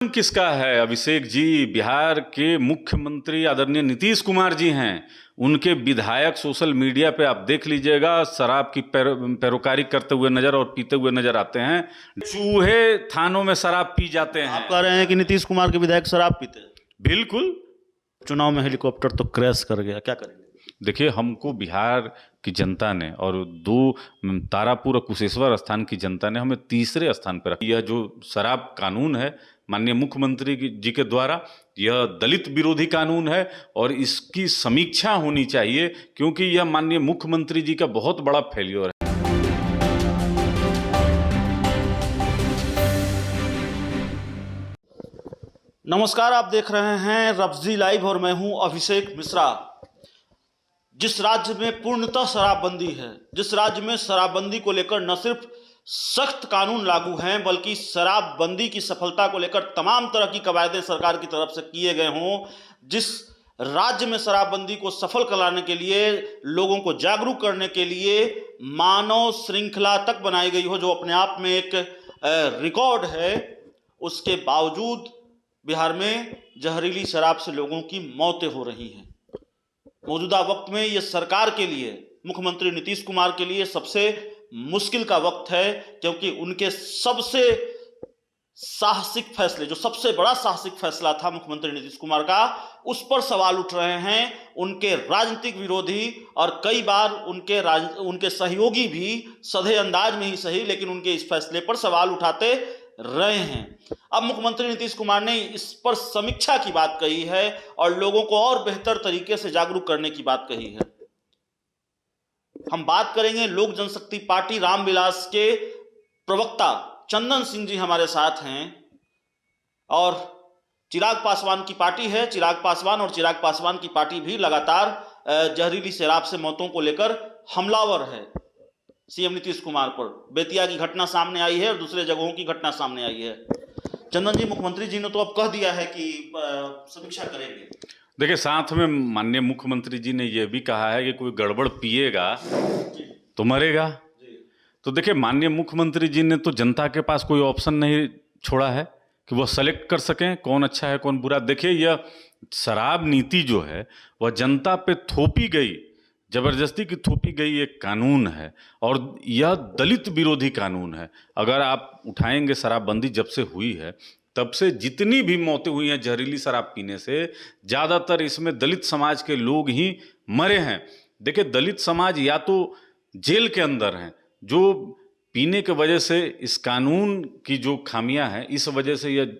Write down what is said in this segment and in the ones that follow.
किसका है? अभिषेक जी बिहार के मुख्यमंत्री आदरणीय नीतीश कुमार जी हैं। उनके विधायक सोशल मीडिया पे आप देख लीजिएगा, शराब की पैरोकारी करते हुए नजर और पीते हुए नजर आते हैं। चूहे थानों में शराब पी जाते हैं। आप कह रहे हैं कि नीतीश कुमार के विधायक शराब पीते हैं? बिल्कुल। चुनाव में हेलीकॉप्टर तो क्रैश कर गया, क्या करेंगे? देखिए, हमको बिहार की जनता ने और तारापुर और कुशेश्वर स्थान की जनता ने हमें तीसरे स्थान पर रखा। यह जो शराब कानून है माननीय मुख्यमंत्री जी के द्वारा, यह दलित विरोधी कानून है और इसकी समीक्षा होनी चाहिए, क्योंकि यह माननीय मुख्यमंत्री जी का बहुत बड़ा फेल्योर है। नमस्कार, आप देख रहे हैं रफ्जी लाइव और मैं हूं अभिषेक मिश्रा। जिस राज्य में पूर्णतः शराबबंदी है, जिस राज्य में शराबबंदी को लेकर न सिर्फ सख्त कानून लागू हैं बल्कि शराबबंदी की सफलता को लेकर तमाम तरह की कवायदें सरकार की तरफ से किए गए हों, जिस राज्य में शराबबंदी को सफल कराने के लिए, लोगों को जागरूक करने के लिए मानव श्रृंखला तक बनाई गई हो, जो अपने आप में एक रिकॉर्ड है, उसके बावजूद बिहार में जहरीली शराब से लोगों की मौतें हो रही हैं। मौजूदा वक्त में यह सरकार के लिए, मुख्यमंत्री नीतीश कुमार के लिए सबसे मुश्किल का वक्त है, क्योंकि उनके सबसे साहसिक फैसले, जो सबसे बड़ा साहसिक फैसला था मुख्यमंत्री नीतीश कुमार का, उस पर सवाल उठ रहे हैं उनके राजनीतिक विरोधी और कई बार उनके सहयोगी भी, सधे अंदाज में ही सही, लेकिन उनके इस फैसले पर सवाल उठाते रहे हैं। अब मुख्यमंत्री नीतीश कुमार ने इस पर समीक्षा की बात कही है और लोगों को और बेहतर तरीके से जागरूक करने की बात कही है। हम बात करेंगे लोक जनशक्ति पार्टी रामविलास के प्रवक्ता चंदन सिंह जी हमारे साथ हैं, और चिराग पासवान की पार्टी है। चिराग पासवान और चिराग पासवान की पार्टी भी लगातार जहरीली शराब से मौतों को लेकर हमलावर है सीएम नीतीश कुमार पर। बेतिया की घटना सामने आई है और दूसरे जगहों की घटना सामने आई है। चंदन जी, मुख्यमंत्री जी ने तो अब कह दिया है कि समीक्षा करेंगे। देखिए, साथ में माननीय मुख्यमंत्री जी ने यह भी कहा है कि कोई गड़बड़ पिएगा तो मरेगा। तो देखिए, माननीय मुख्यमंत्री जी ने तो जनता के पास कोई ऑप्शन नहीं छोड़ा है कि वह सेलेक्ट कर सकें कौन अच्छा है कौन बुरा। देखिए, यह शराब नीति जो है वह जनता पे थोपी गई, जबरदस्ती की थोपी गई एक कानून है, और यह दलित विरोधी कानून है। अगर आप उठाएंगे, शराबबंदी जब से हुई है तब से जितनी भी मौतें हुई हैं जहरीली शराब पीने से, ज़्यादातर इसमें दलित समाज के लोग ही मरे हैं। देखिए, दलित समाज या तो जेल के अंदर हैं, जो पीने के वजह से इस कानून की जो खामियां हैं इस वजह से यह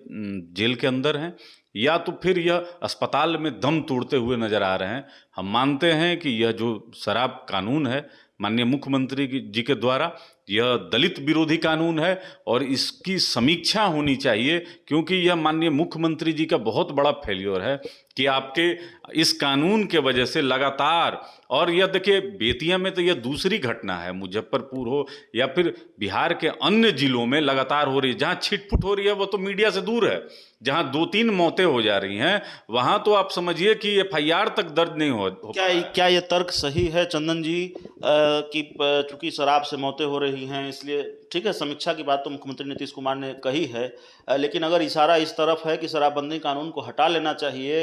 जेल के अंदर हैं, या तो फिर यह अस्पताल में दम तोड़ते हुए नजर आ रहे हैं। हम मानते हैं कि यह जो शराब कानून है माननीय मुख्यमंत्री जी के द्वारा, यह दलित विरोधी कानून है और इसकी समीक्षा होनी चाहिए, क्योंकि यह माननीय मुख्यमंत्री जी का बहुत बड़ा फेल्योर है कि आपके इस कानून के वजह से लगातार, और यह देखिए बेतिया में तो यह दूसरी घटना है, मुजफ्फरपुर हो या फिर बिहार के अन्य जिलों में लगातार हो रही है। जहाँ छिटपुट हो रही है वो तो मीडिया से दूर है, जहाँ 2-3 मौतें हो जा रही हैं वहाँ तो आप समझिए कि एफआईआर तक दर्ज नहीं हो। क्या ये तर्क सही है चंदन जी कि चूंकि शराब से मौतें हो रही हैं इसलिए, ठीक है, समीक्षा की बात तो मुख्यमंत्री नीतीश कुमार ने कही है, लेकिन अगर इशारा इस तरफ है कि शराबबंदी कानून को हटा लेना चाहिए,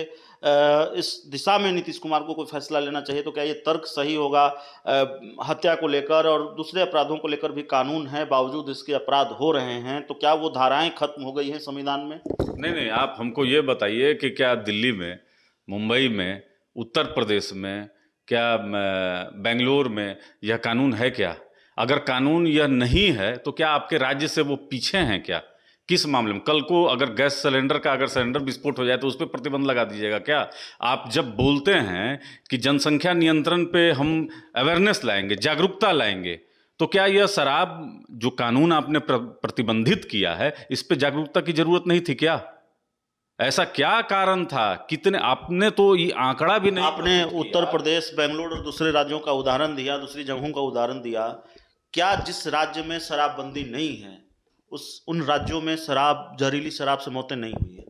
इस दिशा में नीतीश कुमार को कोई फैसला लेना चाहिए, तो क्या ये तर्क सही होगा? हत्या को लेकर और दूसरे अपराधों को लेकर भी कानून है, बावजूद इसके अपराध हो रहे हैं, तो क्या वो धाराएं खत्म हो गई हैं संविधान में? नहीं, आप हमको ये बताइए कि क्या दिल्ली में, मुंबई में, उत्तर प्रदेश में, क्या बेंगलोर में यह कानून है क्या? अगर कानून यह नहीं है तो क्या आपके राज्य से वो पीछे हैं क्या? किस मामले में? कल को अगर गैस सिलेंडर का अगर सिलेंडर विस्फोट हो जाए तो उस पर प्रतिबंध लगा दीजिएगा क्या? आप जब बोलते हैं कि जनसंख्या नियंत्रण पे हम अवेयरनेस लाएंगे, जागरूकता लाएंगे, तो क्या यह शराब जो कानून आपने प्रतिबंधित किया है इस पे जागरूकता की जरूरत नहीं थी क्या? ऐसा क्या कारण था? कितने, आपने तो ये आंकड़ा भी नहीं, आपने उत्तर प्रदेश, बेंगलुरु और दूसरे राज्यों का उदाहरण दिया, दूसरी जगहों का उदाहरण दिया। क्या जिस राज्य में शराबबंदी नहीं है उन राज्यों में जहरीली शराब से मौतें नहीं हुई है?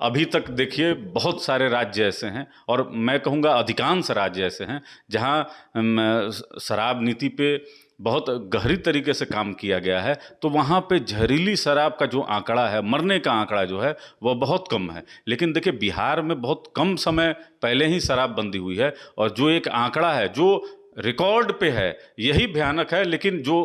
अभी तक देखिए बहुत सारे राज्य ऐसे हैं, और मैं कहूँगा अधिकांश राज्य ऐसे हैं जहाँ शराब नीति पे बहुत गहरी तरीके से काम किया गया है, तो वहाँ पे जहरीली शराब का जो आंकड़ा है, मरने का आंकड़ा जो है वह बहुत कम है। लेकिन देखिए बिहार में बहुत कम समय पहले ही शराबबंदी हुई है, और जो एक आंकड़ा है जो रिकॉर्ड पे है यही भयानक है, लेकिन जो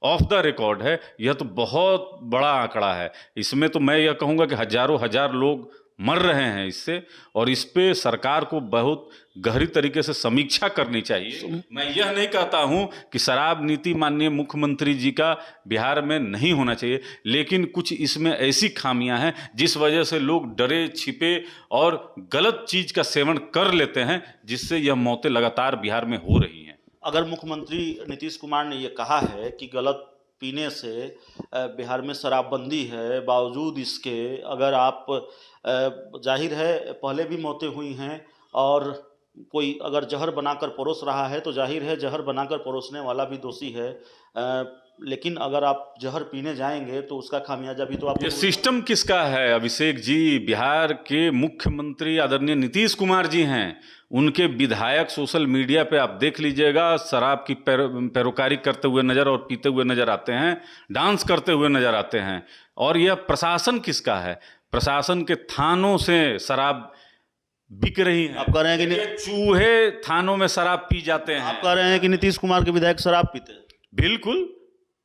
ऑफ द रिकॉर्ड है यह तो बहुत बड़ा आंकड़ा है। इसमें तो मैं यह कहूँगा कि हजारों हजार लोग मर रहे हैं इससे, और इस पे सरकार को बहुत गहरी तरीके से समीक्षा करनी चाहिए। मैं यह नहीं कहता हूं कि शराब नीति माननीय मुख्यमंत्री जी का बिहार में नहीं होना चाहिए, लेकिन कुछ इसमें ऐसी खामियां हैं जिस वजह से लोग डरे छिपे और गलत चीज का सेवन कर लेते हैं, जिससे यह मौतें लगातार बिहार में हो रही हैं। अगर मुख्यमंत्री नीतीश कुमार ने ये कहा है कि गलत पीने से बिहार में शराबबंदी है, बावजूद इसके अगर आप जाहिर है पहले भी मौतें हुई हैं, और कोई अगर जहर बनाकर परोस रहा है तो जाहिर है जहर बनाकर परोसने वाला भी दोषी है, लेकिन अगर आप जहर पीने जाएंगे तो उसका खामियाजा भी तो आप। ये सिस्टम किसका है अभिषेक जी? बिहार के मुख्यमंत्री आदरणीय नीतीश कुमार जी हैं। उनके विधायक सोशल मीडिया पे आप देख लीजिएगा शराब की पैरोकारी करते हुए नजर और पीते हुए नजर आते हैं, डांस करते हुए नजर आते हैं। और यह प्रशासन किसका है? प्रशासन के थानों से शराब बिक रही है। आप कह रहे हैं कि चूहे थानों में शराब पी जाते हैं। आप कह रहे हैं कि नीतीश कुमार के विधायक शराब पीते हैं? बिल्कुल,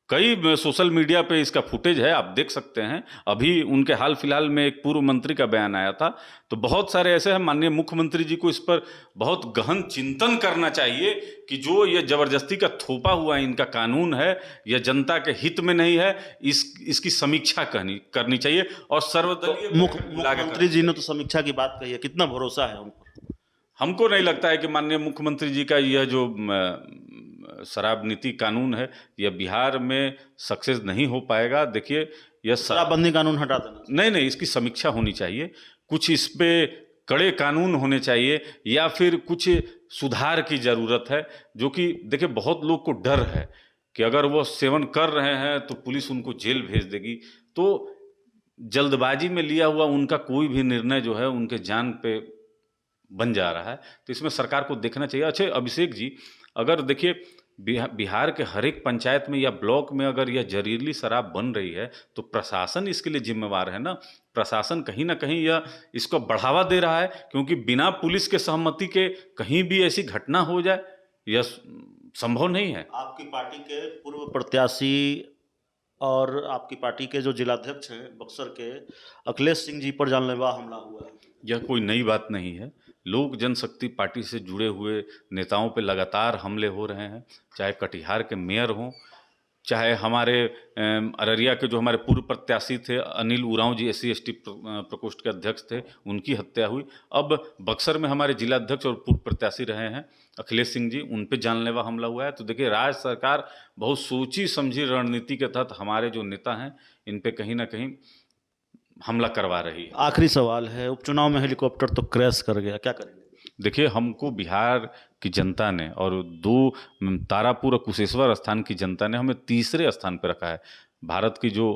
कई सोशल मीडिया पे इसका फुटेज है, आप देख सकते हैं। अभी उनके हाल फिलहाल में एक पूर्व मंत्री का बयान आया था, तो बहुत सारे ऐसे हैं। माननीय मुख्यमंत्री जी को इस पर बहुत गहन चिंतन करना चाहिए कि जो ये जबरदस्ती का थोपा हुआ इनका कानून है, यह जनता के हित में नहीं है। इसकी समीक्षा करनी चाहिए और सर्वदलीय मुख्यमंत्री जी ने तो समीक्षा की बात कही है, कितना भरोसा है उनको? हमको नहीं लगता है कि माननीय मुख्यमंत्री जी का यह जो शराब नीति कानून है यह बिहार में सक्सेस नहीं हो पाएगा। देखिए यह शराबबंदी कानून हटा देना नहीं, इसकी समीक्षा होनी चाहिए। कुछ इस पे कड़े कानून होने चाहिए, या फिर कुछ सुधार की ज़रूरत है। जो कि देखिए बहुत लोग को डर है कि अगर वो सेवन कर रहे हैं तो पुलिस उनको जेल भेज देगी, तो जल्दबाजी में लिया हुआ उनका कोई भी निर्णय जो है उनके जान पे बन जा रहा है। तो इसमें सरकार को देखना चाहिए। अच्छा अभिषेक जी, अगर देखिए बिहार के हर एक पंचायत में या ब्लॉक में अगर यह जहरीली शराब बन रही है तो प्रशासन इसके लिए जिम्मेवार है ना। प्रशासन कहीं ना कहीं यह इसको बढ़ावा दे रहा है, क्योंकि बिना पुलिस के सहमति के कहीं भी ऐसी घटना हो जाए यह संभव नहीं है। आपकी पार्टी के पूर्व प्रत्याशी और आपकी पार्टी के जो जिलाध्यक्ष हैं बक्सर के, अखिलेश सिंह जी पर जानलेवा हमला हुआ है। यह कोई नई बात नहीं है। लोक जनशक्ति पार्टी से जुड़े हुए नेताओं पे लगातार हमले हो रहे हैं, चाहे कटिहार के मेयर हों, चाहे हमारे अररिया के जो हमारे पूर्व प्रत्याशी थे अनिल उरांव जी SC/ST प्रकोष्ठ के अध्यक्ष थे, उनकी हत्या हुई। अब बक्सर में हमारे जिलाध्यक्ष और पूर्व प्रत्याशी रहे हैं अखिलेश सिंह जी, उन पे जानलेवा हमला हुआ है। तो देखिए राज्य सरकार बहुत सोची समझी रणनीति के तहत हमारे जो नेता हैं इन पे कहीं ना कहीं हमला करवा रही है। आखिरी सवाल है, उपचुनाव में हेलीकॉप्टर तो क्रैश कर गया, क्या करेंगे? देखिए हमको बिहार की जनता ने और 2 तारापुर और कुशेश्वर स्थान की जनता ने हमें तीसरे स्थान पर रखा है। भारत की जो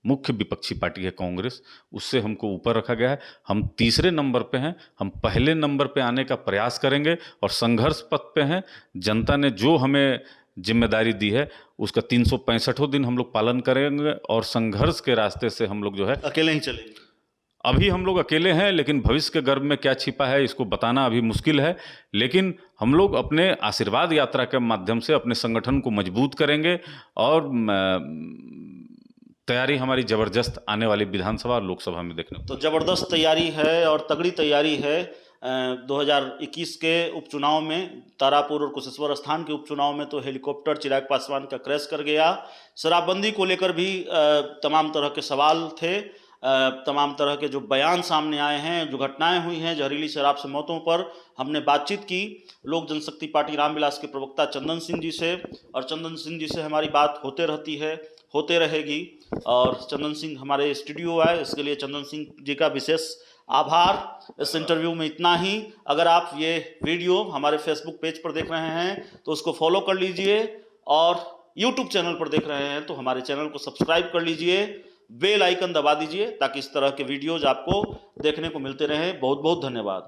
मुख्य विपक्षी पार्टी है कांग्रेस, उससे हमको ऊपर रखा गया है। हम तीसरे नंबर पे हैं। हम पहले नंबर पे आने का प्रयास करेंगे और संघर्ष पथ पे हैं। जनता ने जो हमें जिम्मेदारी दी है उसका 365 दिन हम लोग पालन करेंगे और संघर्ष के रास्ते से हम लोग जो है अकेले ही चलेंगे। अभी हम लोग अकेले हैं, लेकिन भविष्य के गर्भ में क्या छिपा है इसको बताना अभी मुश्किल है। लेकिन हम लोग अपने आशीर्वाद यात्रा के माध्यम से अपने संगठन को मजबूत करेंगे और तैयारी हमारी जबरदस्त आने वाली विधानसभा और लोकसभा में देखने को। तो जबरदस्त तैयारी है और तगड़ी तैयारी है 2021 के उपचुनाव में। तारापुर और कुशेश्वर स्थान के उपचुनाव में तो हेलीकॉप्टर चिराग पासवान का क्रैश कर गया। शराबबंदी को लेकर भी तमाम तरह के सवाल थे, तमाम तरह के जो बयान सामने आए हैं, जो घटनाएं हुई हैं जहरीली शराब से मौतों पर, हमने बातचीत की लोक जनशक्ति पार्टी रामविलास के प्रवक्ता चंदन सिंह जी से, और चंदन सिंह जी से हमारी बात होते रहती है, होते रहेगी। और चंदन सिंह हमारे स्टूडियो आए, इसके लिए चंदन सिंह जी का विशेष आभार। इस इंटरव्यू में इतना ही। अगर आप ये वीडियो हमारे फेसबुक पेज पर देख रहे हैं तो उसको फॉलो कर लीजिए, और यूट्यूब चैनल पर देख रहे हैं तो हमारे चैनल को सब्सक्राइब कर लीजिए, बेल आइकन दबा दीजिए ताकि इस तरह के वीडियोज आपको देखने को मिलते रहें। बहुत बहुत धन्यवाद।